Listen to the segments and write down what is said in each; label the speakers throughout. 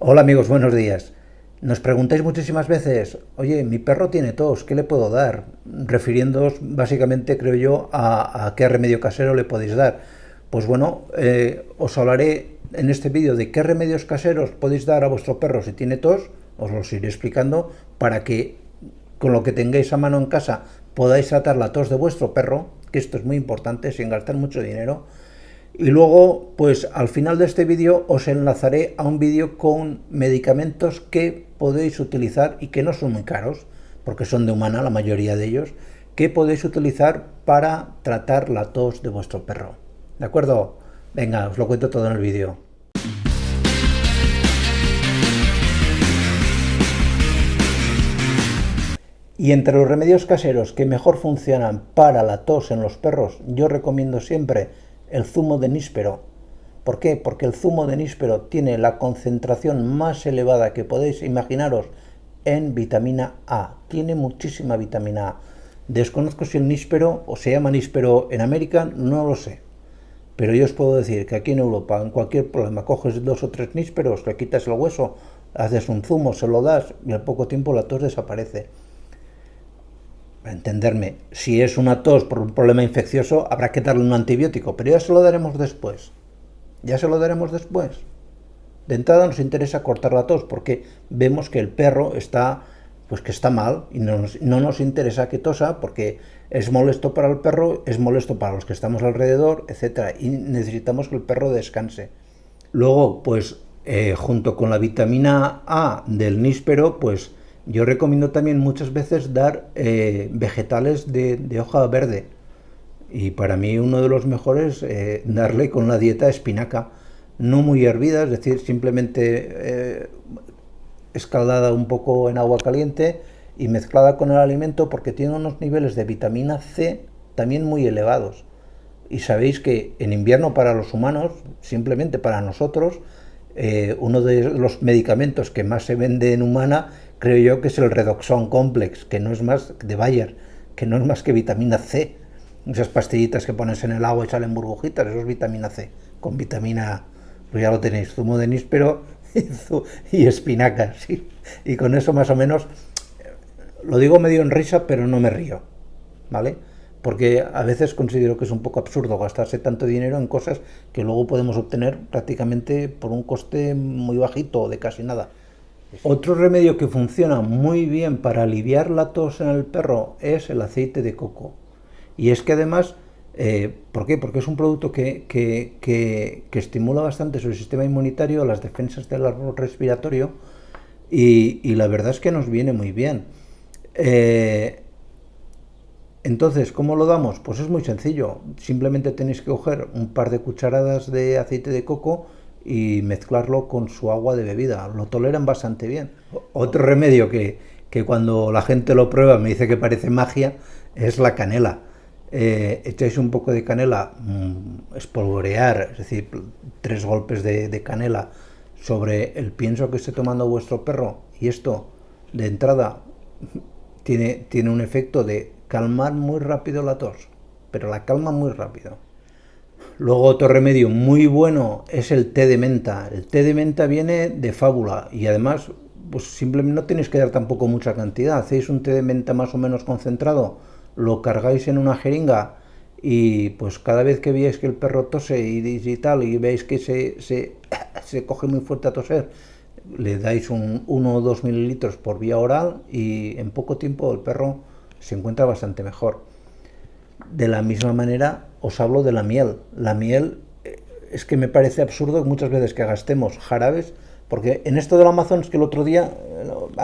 Speaker 1: Hola amigos, buenos días. Nos preguntáis muchísimas veces, oye, mi perro tiene tos, ¿qué le puedo dar? Refiriéndoos básicamente, creo yo, a qué remedio casero le podéis dar. Pues bueno, os hablaré en este vídeo de qué remedios caseros podéis dar a vuestro perro si tiene tos, os los iré explicando para que con lo que tengáis a mano en casa podáis tratar la tos de vuestro perro, que esto es muy importante, sin gastar mucho dinero. Y luego, pues al final de este vídeo os enlazaré a un vídeo con medicamentos que podéis utilizar y que no son muy caros, porque son de humana la mayoría de ellos, que podéis utilizar para tratar la tos de vuestro perro. ¿De acuerdo? Venga, os lo cuento todo en el vídeo. Y entre los remedios caseros que mejor funcionan para la tos en los perros, yo recomiendo siempre el zumo de níspero. ¿Por qué? Porque el zumo de níspero tiene la concentración más elevada que podéis imaginaros en vitamina A. Tiene muchísima vitamina A. Desconozco si el níspero, o se llama níspero en América, no lo sé. Pero yo os puedo decir que aquí en Europa, en cualquier problema, coges 2 o 3 nísperos, le quitas el hueso, haces un zumo, se lo das y al poco tiempo la tos desaparece. Para entenderme, si es una tos por un problema infeccioso, habrá que darle un antibiótico, pero ya se lo daremos después. Ya se lo daremos después. De entrada nos interesa cortar la tos porque vemos que el perro está, pues que está mal y no nos interesa que tosa porque es molesto para el perro, es molesto para los que estamos alrededor, etcétera, y necesitamos que el perro descanse. Luego, pues junto con la vitamina A del níspero, pues yo recomiendo también muchas veces dar vegetales de hoja verde. Y para mí uno de los mejores, darle con la dieta espinaca. No muy hervida, es decir, simplemente escaldada un poco en agua caliente y mezclada con el alimento porque tiene unos niveles de vitamina C también muy elevados. Y sabéis que en invierno para los humanos, simplemente para nosotros, uno de los medicamentos que más se vende en humana, creo yo que es el Redoxon Complex, que no es más de Bayer, que no es más que vitamina C. Esas pastillitas que pones en el agua y salen burbujitas, eso es vitamina C, con vitamina, pues ya lo tenéis, zumo de níspero y espinaca, ¿sí? Y con eso más o menos, lo digo medio en risa, pero no me río, ¿vale? Porque a veces considero que es un poco absurdo gastarse tanto dinero en cosas que luego podemos obtener prácticamente por un coste muy bajito o de casi nada. Otro remedio que funciona muy bien para aliviar la tos en el perro es el aceite de coco. Y es que además, ¿por qué? Porque es un producto que estimula bastante su sistema inmunitario, las defensas del árbol respiratorio y la verdad es que nos viene muy bien. Eh, entonces, ¿cómo lo damos? Pues es muy sencillo. Simplemente tenéis que coger un par de cucharadas de aceite de coco y mezclarlo con su agua de bebida. Lo toleran bastante bien. Otro remedio que cuando la gente lo prueba me dice que parece magia es la canela. Echáis un poco de canela, espolvorear, es decir, 3 golpes de canela sobre el pienso que esté tomando vuestro perro y esto de entrada tiene un efecto de calmar muy rápido la tos, pero la calma muy rápido. Luego otro remedio muy bueno es el té de menta. El té de menta viene de fábula y además pues simplemente no tenéis que dar tampoco mucha cantidad. Hacéis un té de menta más o menos concentrado, lo cargáis en una jeringa y pues cada vez que veáis que el perro tose y tal y veis que se coge muy fuerte a toser, le dais 1 o 2 mililitros por vía oral y en poco tiempo el perro se encuentra bastante mejor. De la misma manera os hablo de la miel. La miel es que me parece absurdo muchas veces que gastemos jarabes, porque en esto del Amazon es que el otro día,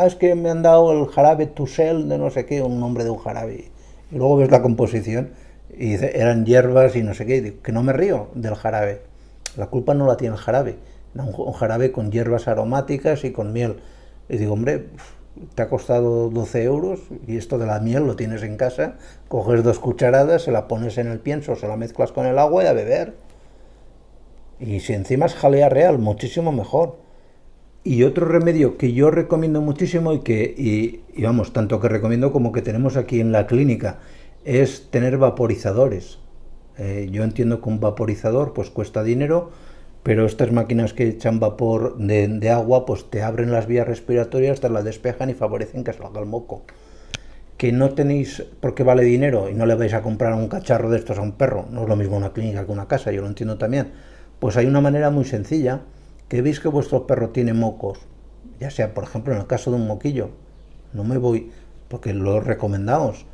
Speaker 1: es que me han dado el jarabe Tusel de no sé qué, un nombre de un jarabe, y luego ves la composición y dice, eran hierbas y no sé qué, y digo, que no me río del jarabe, la culpa no la tiene el jarabe, un jarabe con hierbas aromáticas y con miel, y digo, hombre, te ha costado 12 euros y esto de la miel lo tienes en casa, coges 2 cucharadas, se la pones en el pienso, se la mezclas con el agua y a beber. Y si encima es jalea real, muchísimo mejor. Y otro remedio que yo recomiendo muchísimo y vamos, tanto que recomiendo como que tenemos aquí en la clínica, es tener vaporizadores. Yo entiendo que un vaporizador pues cuesta dinero, pero estas máquinas que echan vapor de agua, pues te abren las vías respiratorias, te las despejan y favorecen que salga el moco. Que no tenéis, porque vale dinero y no le vais a comprar un cacharro de estos a un perro, no es lo mismo una clínica que una casa, yo lo entiendo también, pues hay una manera muy sencilla, que veis que vuestro perro tiene mocos, ya sea por ejemplo en el caso de un moquillo, no me voy, porque lo recomendamos,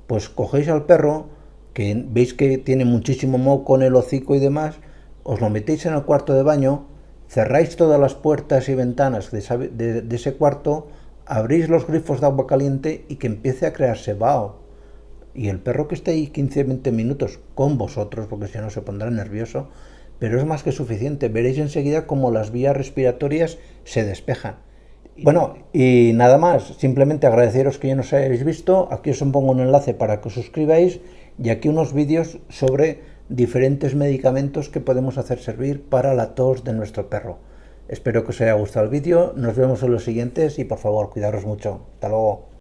Speaker 1: pues cogéis al perro, que veis que tiene muchísimo moco en el hocico y demás, os lo metéis en el cuarto de baño, cerráis todas las puertas y ventanas de ese cuarto, abrís los grifos de agua caliente y que empiece a crearse vaho. Y el perro que esté ahí 15-20 minutos con vosotros, porque si no se pondrá nervioso, pero es más que suficiente. Veréis enseguida cómo las vías respiratorias se despejan. Bueno, y nada más, simplemente agradeceros que ya nos hayáis visto. Aquí os pongo un enlace para que os suscribáis y aquí unos vídeos sobre diferentes medicamentos que podemos hacer servir para la tos de nuestro perro. Espero que os haya gustado el vídeo, nos vemos en los siguientes y por favor, cuidaros mucho. Hasta luego.